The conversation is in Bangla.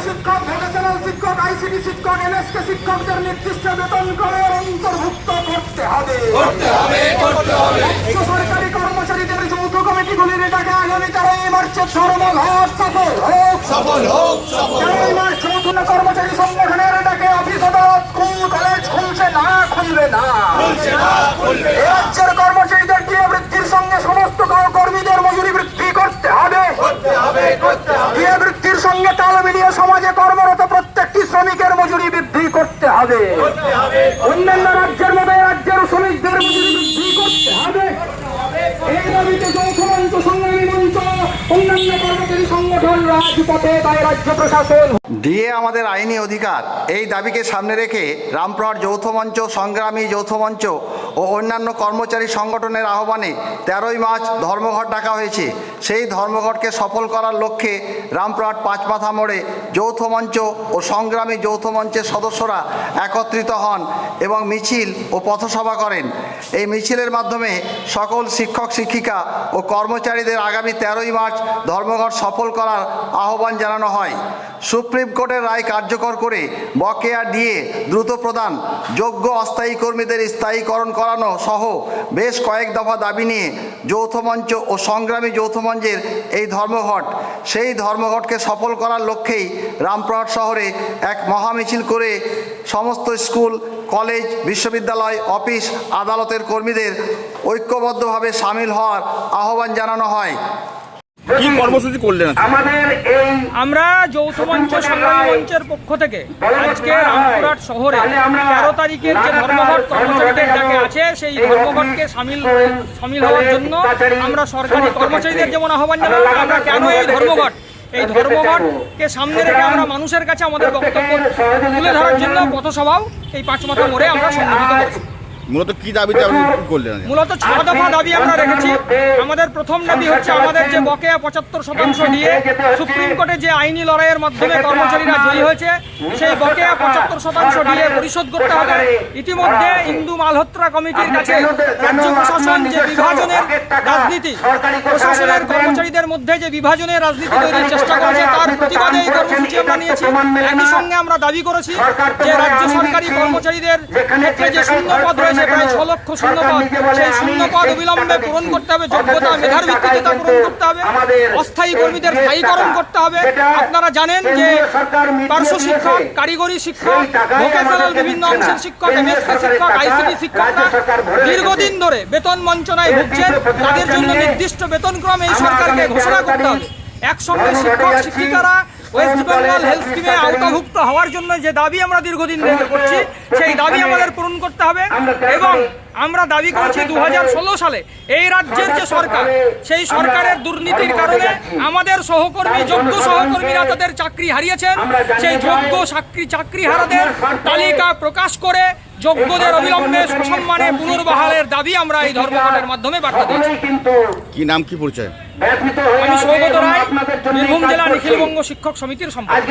শিক্ষক, ভোকেশনাল শিক্ষক, আইসিটি শিক্ষক, এনএসকে শিক্ষকদের নির্দিষ্ট বেতন করে অন্তর্ভুক্ত করতে হবে। রাজ্য সরকারি কর্মচারীদের যৌথ কমিটিগুলির ডাকে আগামী 13 মার্চের ধর্মঘট সফল হোক। 13 মার্চ যৌথ কর্মচারী সংগঠনের ডাকে অফিস আদালত স্কুল কলেজ খুলবে না। রাজ্যের কর্মচারীদের ডিএ বৃদ্ধির সঙ্গে সমস্ত কর্মীদের মজুরি বৃদ্ধি করতে হবে। ডিএ বৃদ্ধির সঙ্গে তাল মিলিয়ে সমাজে কর্মরত প্রত্যেকটি শ্রমিকের মজুরি বৃদ্ধি করতে হবে। অন্যান্য রাজ্যের মতো রাজ্যের শ্রমিকদের মজুরি বৃদ্ধি করতে হবে। এই দাবিতে যৌথ মঞ্চ, সংগ্রামী মঞ্চ, অন্যান্য কর্মচারী সংগঠন রাজপথে, তাই রাজ্য প্রশাসন ডিএ আমাদের আইনি অধিকার, এই দাবিকে সামনে রেখে রামপুরহাট যৌথ মঞ্চ, সংগ্রামী যৌথ মঞ্চ ও অন্যান্য কর্মচারী সংগঠনের আহ্বানে 13ই মার্চ ধর্মঘট ডাকা হয়েছে। সেই ধর্মঘটকে সফল করার লক্ষ্যে রামপুরহাট পাঁচমাথা মোড়ে যৌথ মঞ্চ ও সংগ্রামী যৌথ মঞ্চের সদস্যরা একত্রিত হন এবং মিছিল ও পথসভা করেন। এই মিছিলের মাধ্যমে সকল শিক্ষক শিক্ষিকা ও কর্মচারীদের আগামী 13ই মার্চ ধর্মঘট সফল করার আহ্বান জানানো হয়। সুপ্রিম কোর্টের রায় কার্যকর করে বকেয়া ডিএ দ্রুত প্রদান, যোগ্য অস্থায়ী কর্মীদের স্থায়ীকরণ করানো সহ বেশ কয়েক দফা দাবি নিয়ে যৌথ মঞ্চ ও সংগ্রামী যৌথ মঞ্চের এই ধর্মঘট। সেই ধর্মঘটকে সফল করার লক্ষ্যেই রামপুরহাট শহরে এক মহামিছিল করে সমস্ত স্কুল, কলেজ, বিশ্ববিদ্যালয়, অফিস আদালতের কর্মীদের ঐক্যবদ্ধভাবে সামিল হওয়ার আহ্বান জানানো হয়। কি কর্মসূচি করলেন? আমরা যৌথ মঞ্চ, সংগ্রামী মঞ্চের পক্ষ থেকে আজকে রামপুরহাট শহরে 13 তারিখের যে ধর্মঘট কর্মচারীদের ডাকে আছে, সেই ধর্মঘটকে সামিল হওয়ার জন্য আমরা সরকারি কর্মচারীদের যেমন আহ্বান জানালাম, আমরা কেন এই ধর্মঘটকে সামনে রেখে আমরা মানুষের কাছে আমাদের বক্তব্য তুলে ধরার জন্য পথসভাও এই পাঁচমাথা মোড়ে আমরা সংগঠিত করেছি। মূলত কি দাবিতে আপনি করলেন? মূলত 6 দফা দাবি আমরা রেখেছি। আমাদের প্রথম দাবি হচ্ছে আমাদের যে বকেয়া 75% দিয়ে সুপ্রিম কোর্টে যে আইনি লড়াইয়ের মাধ্যমে কর্মচারীরা জয়ী হয়েছে, সেই বকেয়া 75% দিয়ে পরিশোধ করতে হবে। ইতিমধ্যে হিন্দু মালহোত্রা কমিটির কাছে রাজ্য প্রশাসন যে বিভাজনের রাজনীতি, প্রশাসনের কর্মচারীদের মধ্যে যে বিভাজনের রাজনীতি তৈরির চেষ্টা করেছে, তার প্রতিবাদে এই কর্মসূচি আমরা নিয়েছি। একই সঙ্গে আমরা দাবি করেছি যে রাজ্য সরকারি কর্মচারীদের ক্ষেত্রে যে শূন্যপদ রয়েছে, প্রায় 6 লক্ষ শূন্যপদ, সেই শূন্যপদ অবিলম্বে পূরণ করতে হবে। যোগ্যতা, মেধার ভিত্তিতে তা পূরণ করতে হবে। অস্থায়ী কর্মীদের স্থায়ীকরণ করতে হবে। আপনারা জানেন যে পার্শ্ব শিক্ষক, কারিগরি শিক্ষক, ভোকেশনাল বিভিন্ন অংশের শিক্ষক, এমএসকে শিক্ষক, আইসিটি শিক্ষকরা দীর্ঘদিন ধরে বেতন বঞ্চনায় ভুগছেন। তাদের জন্য নির্দিষ্ট বেতনক্রম এই সরকারকে ঘোষণা করতে হবে। একসঙ্গে শিক্ষক শিক্ষিকারা ওয়েস্ট বেঙ্গল হেলথ স্কিমে আওতাভুক্ত হওয়ার জন্য যে দাবি আমরা দীর্ঘদিন ধরে করছি, সেই দাবি আমাদের পূরণ করতে হবে। এবং আমরা দাবি করেছি 2016 সালে এই রাজ্যের যে সরকার, সেই সরকারের দুর্নীতির কারণে আমাদের সহকর্মী, যোগ্য সহকর্মীরা তাদের চাকরি হারিয়েছেন। সেই যোগ্য চাকরি হারাদের তালিকা প্রকাশ করে যোগ্যদের অবিলম্বে সসম্মানে পুনর্বহালের দাবি আমরা এই ধর্মঘটের মাধ্যমে বার্তা দিয়েছি। কি নাম, কি পরিচয়? আমি সৌগত রায়, বীরভূম জেলা নিখিলবঙ্গ শিক্ষক সমিতির সম্পাদক।